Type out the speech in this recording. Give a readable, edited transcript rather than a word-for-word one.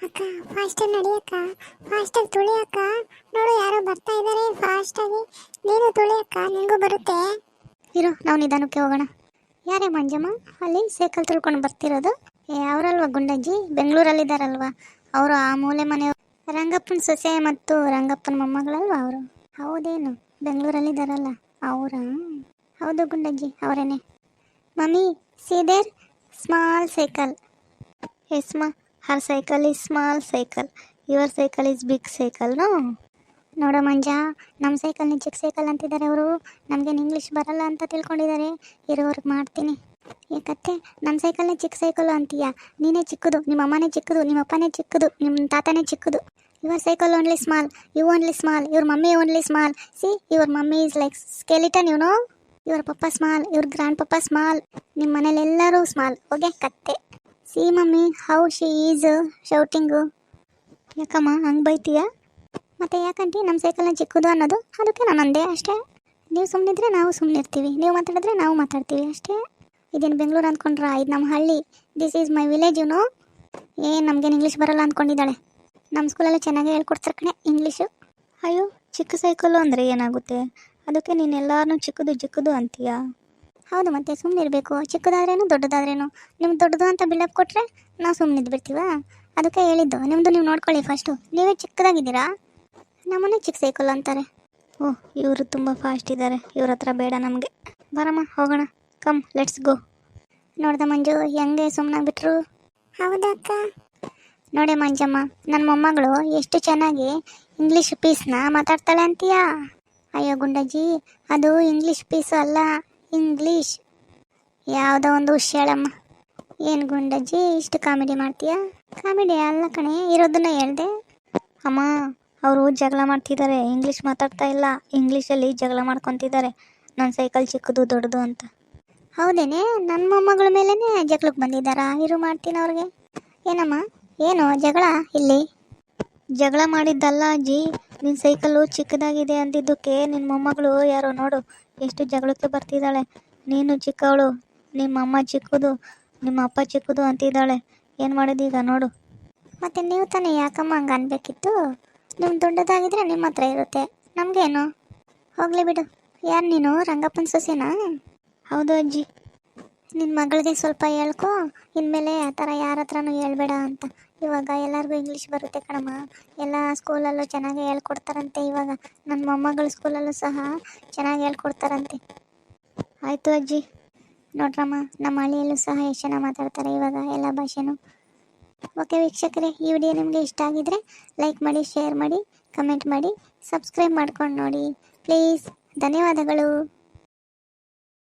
ಅಕ್ಕ ಫಾಸ್ಟಾಗಿ ನಡಿಯಕ್ಕ, ಫಾಸ್ಟಾಗಿ ತುಳಿಯಕ್ಕ. ನೋಡು ಯಾರೋ ಬರ್ತಾ ಇದ್ದಾರೆ ಫಾಸ್ಟಾಗಿ. ನೀನು ತುಳಿಯಕ್ಕ, ನಿನಗೂ ಬರುತ್ತೆ. ಇರು, ನಾವು ನಿಧಾನಕ್ಕೆ ಹೋಗೋಣ. ಯಾರೇ ಮಂಜಮ್ಮ ಅಲ್ಲಿ ಸೈಕಲ್ ತುಳ್ಕೊಂಡು ಬರ್ತಿರೋದು? ಅವರಲ್ವಾ ಗುಂಡಜ್ಜಿ, ಬೆಂಗಳೂರಲ್ಲಿದ್ದಾರಲ್ವಾ ಅವರು, ಆ ಮೂಲೆ ಮನೆಯವರು, ರಂಗಪ್ಪನ ಸೊಸೆ ಮತ್ತು ರಂಗಪ್ಪನ ಮೊಮ್ಮಗಳಲ್ವಾ ಅವರು? ಹೌದೇನು, ಬೆಂಗಳೂರಲ್ಲಿದ್ದಾರಲ್ಲ ಅವರ? ಹೌದು ಗುಂಡಜ್ಜಿ, ಅವರೇನೆ. Mummy, see there small cycle. Yes ma, her cycle is small cycle, your cycle is big cycle, no? ನೋಡೋ ಮಂಜ, ನಮ್ಮ ಸೈಕಲ್ನ ಚಿಕ್ಕ ಸೈಕಲ್ ಅಂತಿದ್ದಾರೆ ಅವರು. ನಮಗೇನು ಇಂಗ್ಲೀಷ್ ಬರಲ್ಲ ಅಂತ ತಿಳ್ಕೊಂಡಿದ್ದಾರೆ. ಇರೋವ್ರಿಗೆ ಮಾಡ್ತೀನಿ. ಯಾಕತ್ತೆ ನನ್ನ ಸೈಕಲ್ನೇ ಚಿಕ್ಕ ಸೈಕಲ್ ಅಂತೀಯ? ನೀನೇ ಚಿಕ್ಕದು, ನಿಮ್ಮ ಅಮ್ಮನೇ ಚಿಕ್ಕದು, ನಿಮ್ಮ ಅಪ್ಪನೇ ಚಿಕ್ಕದು, ನಿಮ್ಮ ತಾತನೇ ಚಿಕ್ಕದು. Your cycle only small, you only small, your mummy only small. See, your mummy is like skeleton, you know. ಇವ್ರ ಪಪ್ಪ ಸ್ಮಾಲ್, ಇವ್ರ ಗ್ರ್ಯಾಂಡ್ ಪಪ್ಪ ಸ್ಮಾಲ್, ನಿಮ್ಮ ಮನೇಲಿ ಎಲ್ಲರೂ ಸ್ಮಾಲ್. ಓಕೆ ಕತ್ತೆ. See mummy, how she is shouting. ಯಾಕಮ್ಮ ಹಂಗೆ ಬೈತೀಯ? ಮತ್ತೆ ಯಾಕಂಟಿ ನಮ್ಮ ಸೈಕಲ್ನ ಚಿಕ್ಕದು ಅನ್ನೋದು? ಅದಕ್ಕೆ ನಾನು ಅಂದೆ ಅಷ್ಟೇ. ನೀವು ಸುಮ್ಮನಿದ್ರೆ ನಾವು ಸುಮ್ಮನಿರ್ತೀವಿ, ನೀವು ಮಾತಾಡಿದ್ರೆ ನಾವು ಮಾತಾಡ್ತೀವಿ ಅಷ್ಟೇ. ಇದೇನು ಬೆಂಗಳೂರು ಅಂದ್ಕೊಂಡ್ರಾ? ಇದು ನಮ್ಮ ಹಳ್ಳಿ. This is my village, you know. ಏನು ನಮಗೇನು ಇಂಗ್ಲೀಷ್ ಬರಲ್ಲ ಅಂದ್ಕೊಂಡಿದ್ದಾಳೆ? ನಮ್ಮ ಸ್ಕೂಲಲ್ಲಿ ಚೆನ್ನಾಗಿ ಹೇಳ್ಕೊಡ್ತಾರೆ ಕಣೆ ಇಂಗ್ಲೀಷು. ಅಯ್ಯೋ, ಚಿಕ್ಕ ಸೈಕಲ್ಲು ಅಂದರೆ ಏನಾಗುತ್ತೆ? ಅದಕ್ಕೆ ನೀನು ಎಲ್ಲಾರನ್ನೂ ಚಿಕ್ಕದು ಚಿಕ್ಕದು ಅಂತೀಯಾ? ಹೌದು, ಮತ್ತೆ ಸುಮ್ಮನೆ ಇರಬೇಕು. ಚಿಕ್ಕದಾದ್ರೇನು ದೊಡ್ಡದಾದ್ರೇನು, ನಿಮ್ಗೆ ದೊಡ್ಡದು ಅಂತ ಬಿಲ್ಡಪ್ ಕೊಟ್ಟರೆ ನಾವು ಸುಮ್ಮನೆ ಬಿಡ್ತೀವಾ? ಅದಕ್ಕೆ ಹೇಳಿದ್ದು, ನಿಮ್ಮದು ನೀವು ನೋಡ್ಕೊಳ್ಳಿ ಫಸ್ಟು. ನೀವೇ ಚಿಕ್ಕದಾಗಿದ್ದೀರಾ, ನಮ್ಮನ್ನೇ ಚಿಕ್ಕ ಸೈಕಲ್ ಅಂತಾರೆ. ಓಹ್, ಇವರು ತುಂಬ ಫಾಸ್ಟ್ ಇದ್ದಾರೆ, ಇವ್ರ ಹತ್ರ ಬೇಡ ನಮಗೆ. ಬರಮ್ಮ ಹೋಗೋಣ, ಕಮ್ ಲೆಟ್ಸ್ ಗೋ. ನೋಡ್ದೆ ಮಂಜು ಹೆಂಗೆ ಸುಮ್ಮನಾಗ್ಬಿಟ್ರು? ಹೌದಕ್ಕ. ನೋಡೆ ಮಂಜಮ್ಮ, ನನ್ನ ಮೊಮ್ಮಗಳು ಎಷ್ಟು ಚೆನ್ನಾಗಿ ಇಂಗ್ಲೀಷ್ ಪೀಸ್ನ ಮಾತಾಡ್ತಾಳೆ ಅಂತೀಯಾ? ಅಯ್ಯೋ ಗುಂಡಜ್ಜಿ, ಅದು ಇಂಗ್ಲೀಷ್ ಪೀಸು ಅಲ್ಲ, ಇಂಗ್ಲೀಷ್. ಯಾವುದೋ ಒಂದು ಹೇಳಮ್ಮ. ಏನು ಗುಂಡಜ್ಜಿ ಇಷ್ಟು ಕಾಮಿಡಿ ಮಾಡ್ತೀಯಾ? ಕಾಮಿಡಿ ಅಲ್ಲ ಕಣೆ, ಇರೋದನ್ನ ಹೇಳ್ದೆ. ಅಮ್ಮ, ಅವರು ಜಗಳ ಮಾಡ್ತಿದ್ದಾರೆ, ಇಂಗ್ಲೀಷ್ ಮಾತಾಡ್ತಾ ಇಲ್ಲ, ಇಂಗ್ಲೀಷಲ್ಲಿ ಜಗಳ ಮಾಡ್ಕೊತಿದ್ದಾರೆ, ನನ್ನ ಸೈಕಲ್ ಚಿಕ್ಕದು ದೊಡ್ಡದು ಅಂತ. ಹೌದೇನೆ, ನನ್ನ ಮೊಮ್ಮಗಳ ಮೇಲೇ ಜಗಳಕ್ಕೆ ಬಂದಿದ್ದಾರಾ? ಇರು ಮಾಡ್ತೀನಿ ಅವ್ರಿಗೆ. ಏನಮ್ಮ, ಏನು ಜಗಳ ಇಲ್ಲಿ? ಜಗಳ ಮಾಡಿದ್ದಲ್ಲ ಅಜ್ಜಿ, ನಿನ್ನ ಸೈಕಲ್ಲು ಚಿಕ್ಕದಾಗಿದೆ ಅಂದಿದ್ದಕ್ಕೆ ನಿನ್ನ ಮೊಮ್ಮಗಳು ಯಾರೋ ನೋಡು ಎಷ್ಟು ಜಗಳಕ್ಕೆ ಬರ್ತಿದ್ದಾಳೆ. ನೀನು ಚಿಕ್ಕವಳು, ನಿಮ್ಮ ಅಮ್ಮ ಚಿಕ್ಕದು, ನಿಮ್ಮ ಅಪ್ಪ ಚಿಕ್ಕದು ಅಂತಿದ್ದಾಳೆ. ಏನು ಮಾಡೋದೀಗ ನೋಡು. ಮತ್ತು ನೀವು ತಾನೇ ಯಾಕಮ್ಮ ಹಂಗೆ ಅನ್ಬೇಕಿತ್ತು? ನಿಮ್ಮ ದೊಡ್ಡದಾಗಿದ್ರೆ ನಿಮ್ಮ ಹತ್ರ ಇರುತ್ತೆ, ನಮಗೇನು? ಹೋಗಲಿ ಬಿಡು. ಯಾರು ನೀನು, ರಂಗಪ್ಪನ ಸೊಸೆನಾ? ಹೌದು ಅಜ್ಜಿ. ನಿನ್ನ ಮಗಳಿಗೆ ಸ್ವಲ್ಪ ಹೇಳ್ಕೊ, ಇನ್ಮೇಲೆ ಆ ಥರ ಯಾರ ಹತ್ರನೂ ಹೇಳ್ಬೇಡ ಅಂತ. ಇವಾಗ ಎಲ್ಲರಿಗೂ ಇಂಗ್ಲೀಷ್ ಬರುತ್ತೆ ಕಣಮ್ಮ, ಎಲ್ಲ ಸ್ಕೂಲಲ್ಲೂ ಚೆನ್ನಾಗಿ ಹೇಳ್ಕೊಡ್ತಾರಂತೆ. ಇವಾಗ ನನ್ನ ಮೊಮ್ಮಗಳ ಸ್ಕೂಲಲ್ಲೂ ಸಹ ಚೆನ್ನಾಗಿ ಹೇಳ್ಕೊಡ್ತಾರಂತೆ. ಆಯಿತು ಅಜ್ಜಿ. ನೋಡ್ರಮ್ಮ, ನಮ್ಮ ಹಳ್ಳಿಯಲ್ಲೂ ಸಹ ಎಷ್ಟು ಚೆನ್ನಾಗಿ ಮಾತಾಡ್ತಾರೆ ಇವಾಗ ಎಲ್ಲ ಭಾಷೆನೂ. ಓಕೆ ವೀಕ್ಷಕರೇ, ಈ ವಿಡಿಯೋ ನಿಮಗೆ ಇಷ್ಟ ಆಗಿದ್ರೆ ಲೈಕ್ ಮಾಡಿ, ಶೇರ್ ಮಾಡಿ, ಕಮೆಂಟ್ ಮಾಡಿ, ಸಬ್ಸ್ಕ್ರೈಬ್ ಮಾಡ್ಕೊಂಡು ನೋಡಿ ಪ್ಲೀಸ್. ಧನ್ಯವಾದಗಳು.